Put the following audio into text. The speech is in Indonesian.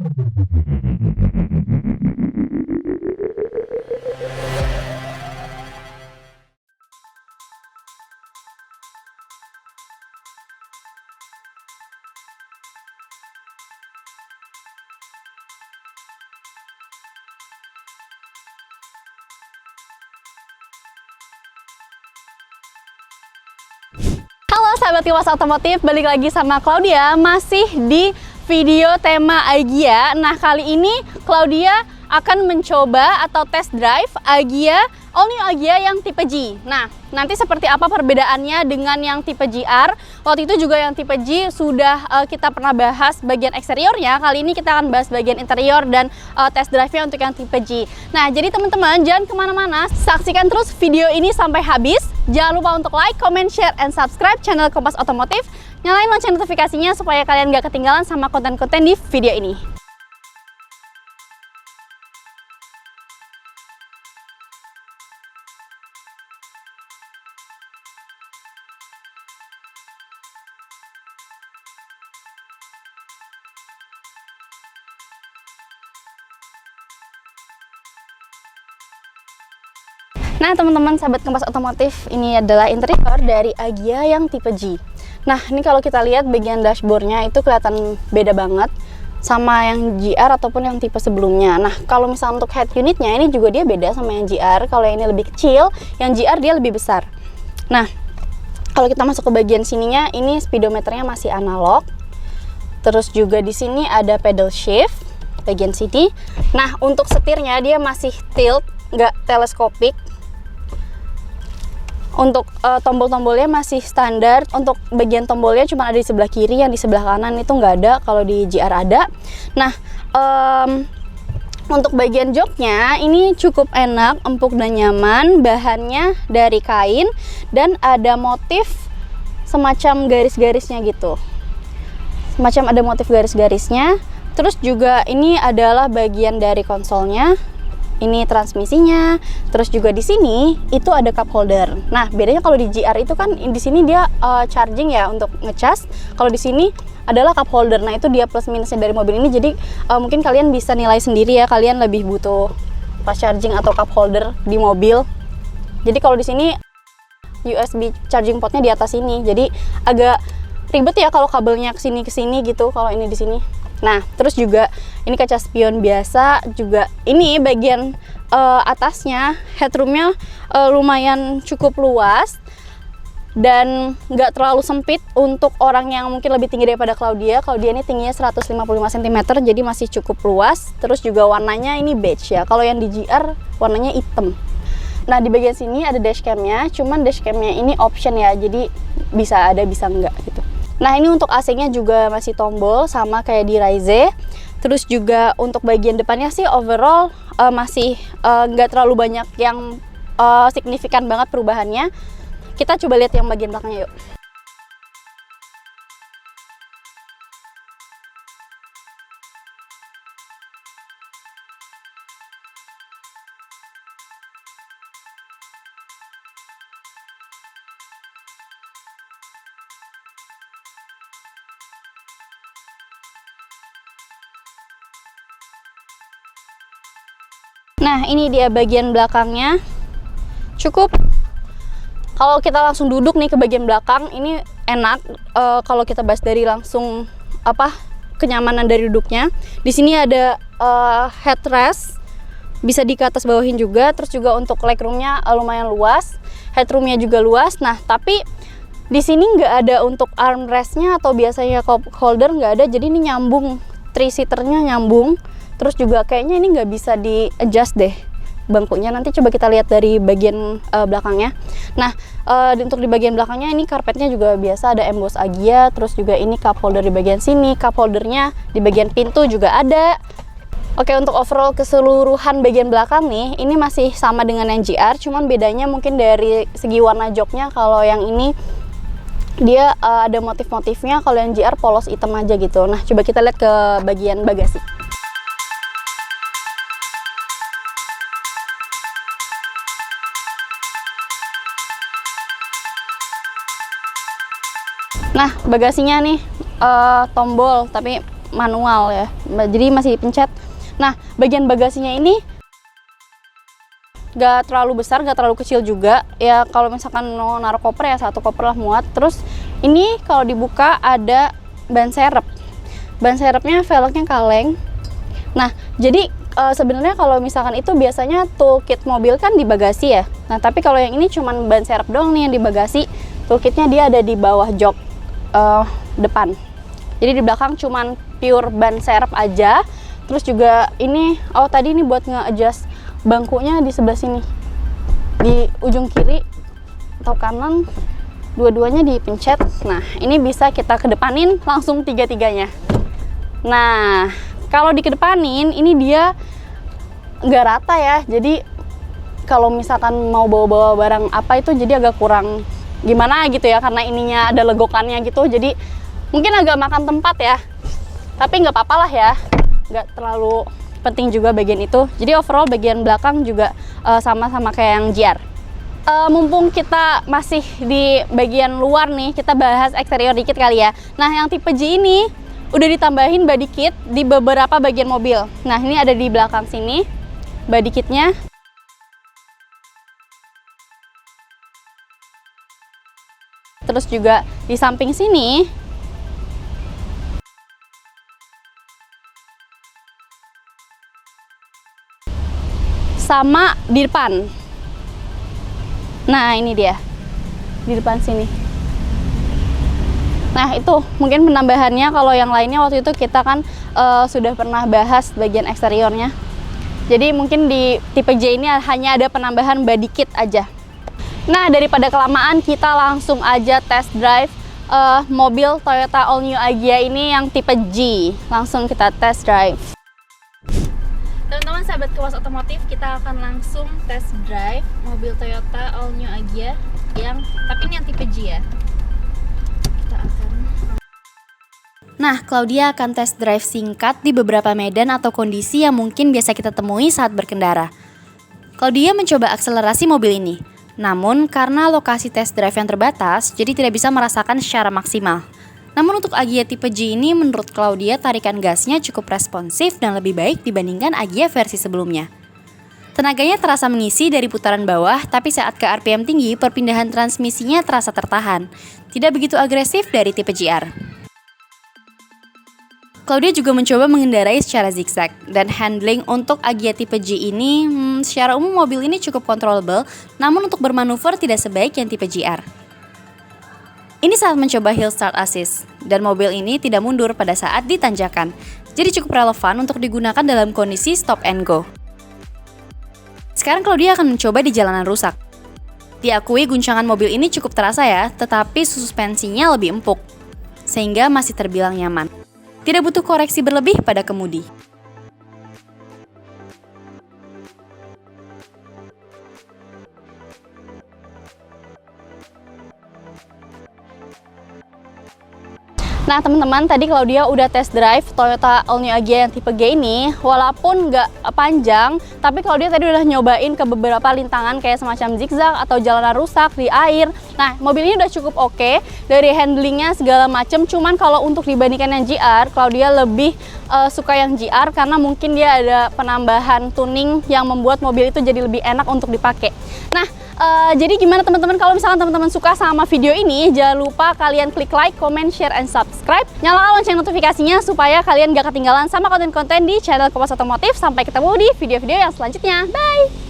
Halo sahabat Kilas Otomotif, balik lagi sama Claudia, masih di video tema Agya. Nah, kali ini Claudia akan mencoba atau test drive Agya, all new Agya yang tipe G. Nah, nanti seperti apa perbedaannya dengan yang tipe GR. Waktu itu juga yang tipe G sudah kita pernah bahas bagian eksteriornya. Kali ini kita akan bahas bagian interior dan test drive-nya untuk yang tipe G. Nah, jadi teman-teman jangan kemana-mana, saksikan terus video ini sampai habis. Jangan lupa untuk like, comment, share, and subscribe channel Kompas Otomotif. Nyalain lonceng notifikasinya supaya kalian gak ketinggalan sama konten-konten di video ini. Nah teman-teman sahabat Kompas Otomotif, ini adalah interior dari Agya yang tipe G. Nah ini kalau kita lihat bagian dashboardnya itu kelihatan beda banget sama yang GR ataupun yang tipe sebelumnya. Nah kalau misalnya untuk head unitnya ini juga dia beda sama yang GR. Kalau yang ini lebih kecil, yang GR dia lebih besar. Nah kalau kita masuk ke bagian sininya, ini speedometernya masih analog. Terus juga di sini ada pedal shift bagian sini. Nah untuk setirnya dia masih tilt, nggak teleskopik. Untuk tombol-tombolnya masih standar. Untuk bagian tombolnya cuma ada di sebelah kiri, yang di sebelah kanan itu nggak ada, kalau di GR ada. Nah untuk bagian joknya ini cukup enak, empuk dan nyaman. Bahannya dari kain dan ada motif semacam garis-garisnya gitu, semacam ada motif garis-garisnya. Terus juga ini adalah bagian dari konsolnya. Ini transmisinya, terus juga di sini itu ada cup holder. Nah, bedanya kalau di GR itu kan di sini dia charging ya untuk ngecas. Kalau di sini adalah cup holder. Nah, itu dia plus minusnya dari mobil ini. Jadi mungkin kalian bisa nilai sendiri ya, kalian lebih butuh fast charging atau cup holder di mobil. Jadi kalau di sini USB charging portnya di atas sini. Jadi agak ribet ya kalau kabelnya ke sini gitu kalau ini di sini. Nah, terus juga ini kaca spion biasa juga. Ini bagian atasnya, headroomnya lumayan cukup luas dan nggak terlalu sempit untuk orang yang mungkin lebih tinggi daripada Claudia. Claudia ini tingginya 155 cm, jadi masih cukup luas. Terus juga warnanya ini beige ya. Kalau yang di GR warnanya hitam. Nah, di bagian sini ada dashcamnya, cuman dashcamnya ini option ya, jadi bisa ada bisa enggak gitu. Nah ini untuk AC-nya juga masih tombol sama kayak di Rise. Terus juga untuk bagian depannya sih overall masih nggak terlalu banyak yang signifikan banget perubahannya. Kita coba lihat yang bagian belakangnya yuk. Nah ini dia bagian belakangnya, cukup. Kalau kita langsung duduk nih ke bagian belakang ini enak. Kalau kita bahas dari langsung kenyamanan dari duduknya, di sini ada headrest, bisa di atas bawahin juga. Terus juga untuk legroomnya lumayan luas, headroomnya juga luas. Nah tapi di sini nggak ada untuk armrestnya atau biasanya cup holder, nggak ada. Jadi ini nyambung, 3-seaternya nyambung. Terus juga kayaknya ini nggak bisa di adjust deh bangkunya. Nanti coba kita lihat dari bagian belakangnya. Nah untuk di bagian belakangnya ini karpetnya juga biasa ada emboss Agya. Terus juga ini cup holder di bagian sini, cup holdernya di bagian pintu juga ada. Oke, untuk overall keseluruhan bagian belakang nih ini masih sama dengan yang GR, cuman bedanya mungkin dari segi warna joknya. Kalau yang ini dia ada motif-motifnya, kalau yang GR polos hitam aja gitu. Nah coba kita lihat ke bagian bagasi. Nah bagasinya nih tombol, tapi manual ya, jadi masih dipencet. Nah, bagian bagasinya ini gak terlalu besar, gak terlalu kecil juga ya. Kalau misalkan mau naruh koper ya 1 koper lah muat. Terus ini kalau dibuka ada ban serep. Ban serepnya velgnya kaleng. Nah, jadi sebenarnya kalau misalkan itu biasanya toolkit mobil kan di bagasi ya. Nah, tapi kalau yang ini cuman ban serep doang nih yang di bagasi. Toolkitnya dia ada di bawah jok depan. Jadi di belakang cuman pure ban serep aja. Terus juga ini, tadi ini buat nge-adjust bangkunya di sebelah sini. Di ujung kiri atau kanan, dua-duanya dipencet. Nah, ini bisa kita kedepanin langsung tiga-tiganya. Nah, kalau dikedepanin ini dia nggak rata ya, jadi kalau misalkan mau bawa-bawa barang apa itu jadi agak kurang gimana gitu ya, karena ininya ada legokannya gitu, jadi mungkin agak makan tempat ya, tapi nggak apa-apa lah ya, nggak terlalu penting juga bagian itu. Jadi overall bagian belakang juga sama-sama kayak yang GR. Mumpung kita masih di bagian luar nih, kita bahas eksterior dikit kali ya. Nah, yang tipe G ini udah ditambahin body kit di beberapa bagian mobil. Nah, ini ada di belakang sini body kitnya. Terus juga di samping sini sama di depan. Nah, ini dia di depan sini. Nah, itu mungkin penambahannya. Kalau yang lainnya waktu itu kita kan sudah pernah bahas bagian eksteriornya. Jadi mungkin di tipe J ini hanya ada penambahan body kit aja. Nah, daripada kelamaan, kita langsung aja test drive mobil Toyota All New Agya ini yang tipe G. Langsung kita test drive. Teman-teman sahabat Kupas Otomotif, kita akan langsung test drive mobil Toyota All New Agya tapi ini yang tipe G ya. Nah, Claudia akan test drive singkat di beberapa medan atau kondisi yang mungkin biasa kita temui saat berkendara. Claudia mencoba akselerasi mobil ini, namun karena lokasi test drive yang terbatas, jadi tidak bisa merasakan secara maksimal. Namun untuk Agya tipe G ini menurut Claudia tarikan gasnya cukup responsif dan lebih baik dibandingkan Agya versi sebelumnya. Tenaganya terasa mengisi dari putaran bawah, tapi saat ke RPM tinggi, perpindahan transmisinya terasa tertahan. Tidak begitu agresif dari tipe GR. Claudia juga mencoba mengendarai secara zigzag, dan handling untuk Agya tipe G ini, secara umum mobil ini cukup controllable, namun untuk bermanuver tidak sebaik yang tipe GR. Ini saat mencoba hill start assist, dan mobil ini tidak mundur pada saat ditanjakan, jadi cukup relevan untuk digunakan dalam kondisi stop and go. Sekarang Claudia akan mencoba di jalanan rusak. Diakui guncangan mobil ini cukup terasa ya, tetapi suspensinya lebih empuk, sehingga masih terbilang nyaman. Tidak butuh koreksi berlebih pada kemudi. Nah teman-teman, tadi Claudia udah test drive Toyota All New Agya yang tipe G ini. Walaupun nggak panjang, tapi Claudia tadi udah nyobain ke beberapa lintangan kayak semacam zigzag atau jalanan rusak di air. Nah, mobil ini udah cukup oke dari handlingnya segala macem. Cuman kalau untuk dibandingkan yang GR, Claudia lebih suka yang GR karena mungkin dia ada penambahan tuning yang membuat mobil itu jadi lebih enak untuk dipakai. Nah, jadi gimana teman-teman, kalau misalkan teman-teman suka sama video ini, jangan lupa kalian klik like, comment, share, and subscribe. Nyalakan lonceng notifikasinya supaya kalian gak ketinggalan sama konten-konten di channel Kupas Otomotif. Sampai ketemu di video-video yang selanjutnya. Bye!